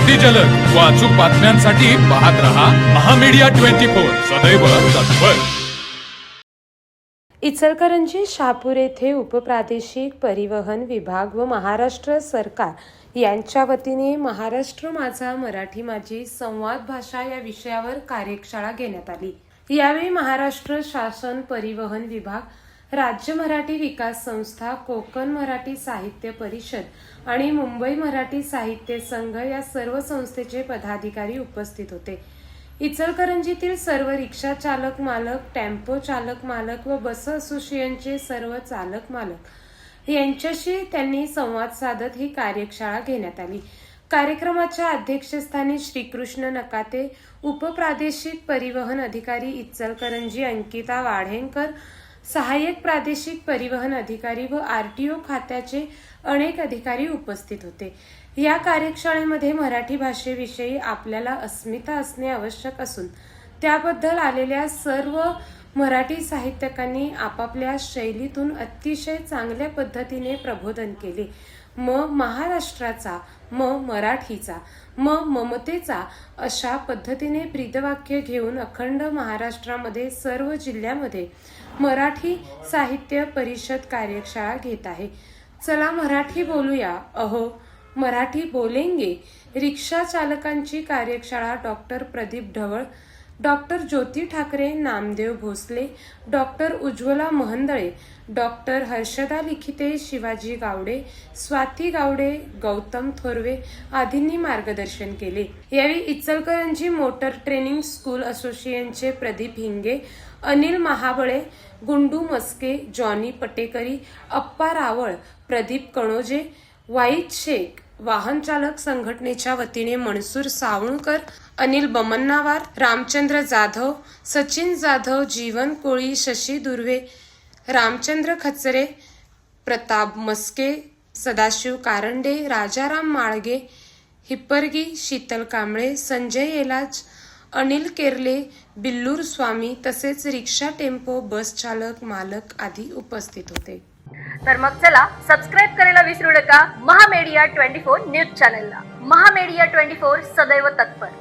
अगदी जलद व अचूक बातम्यांसाठी पाहत रहा महामीडिया 24 सदैव तत्पर। इचलकरंजी शहापूर येथे उपप्रादेशिक परिवहन विभाग व महाराष्ट्र सरकार यांच्या वतीने महाराष्ट्र माझा मराठी माझी संवाद भाषा या विषयावर कार्यशाळा घेण्यात आली। यावेळी महाराष्ट्र शासन परिवहन विभाग, राज्य मराठी विकास संस्था, कोकण मराठी साहित्य परिषद आणि मुंबई मराठी साहित्य संघ या सर्व संस्थेचे पदाधिकारी उपस्थित होते। इचलकरंजीतील सर्व रिक्षा चालक मालक, टेम्पो चालक मालक व बस असोसिएशनचे सर्व चालक मालक यांच्याशी त्यांनी संवाद साधत ही कार्यशाळा घेण्यात आली। कार्यक्रमाच्या अध्यक्षस्थानी श्रीकृष्ण नकाते, उपप्रादेशिक परिवहन अधिकारी इचलकरंजी अंकिता वाढेंकर, सहाय्यक प्रादेशिक परिवहन अधिकारी व आरटीओ खात्याचे अनेक अधिकारी उपस्थित होते। या कार्यशाळेमध्ये मराठी भाषेविषयी आपल्याला अस्मिता असणे आवश्यक असून त्याबद्दल आलेल्या सर्व मराठी साहित्यिकांनी आपापल्या शैलीतून अतिशय चांगल्या पद्धतीने प्रबोधन केले। महाराष्ट्राचा, मराठीचा, ममतेचा अशा पद्धतीने ब्रीदवाक्य घेऊन अखंड महाराष्ट्रामध्ये सर्व जिल्ह्यामध्ये मराठी साहित्य परिषद कार्यशाळा घेत आहे। चला मराठी बोलूया, अहो मराठी बोलेंगे। रिक्षा चालकांची कार्यशाळा डॉक्टर प्रदीप ढवळ, डॉक्टर ज्योती ठाकरे, नामदेव भोसले, डॉक्टर उज्ज्वला महंदळे, डॉक्टर हर्षदा लिखिते, शिवाजी गावडे, स्वाती गावडे, गौतम थोरवे आदींनी मार्गदर्शन केले। यावेळी इचलकरंजी मोटर ट्रेनिंग स्कूल असोसिएशनचे प्रदीप हिंगे, अनिल महाबळे, गुंडू मस्के, जॉनी पटेकरी, अप्पा रावळ, प्रदीप कणोजे, वाईद शेख, वाहन चालक संघटनेच्या वतीने मनसूर सावळकर, अनिल बमन्नावार, रामचंद्र जाधव, सचिन जाधव, जीवन कोळी, शशी दुर्वे, रामचंद्र खचरे, प्रताप मस्के, सदाशिव कारंडे, राजाराम माळगे, हिप्परगी, शीतल कांबळे, संजय येलाज, अनिल केरले, बिल्लूर स्वामी तसेच रिक्षा, टेम्पो, बस चालक मालक आदी उपस्थित होते। तर मग चला सबस्क्राईब करायला विसरू नका महामीडिया 24 न्यूज चॅनलला। महामीडिया 24 सदैव तत्पर।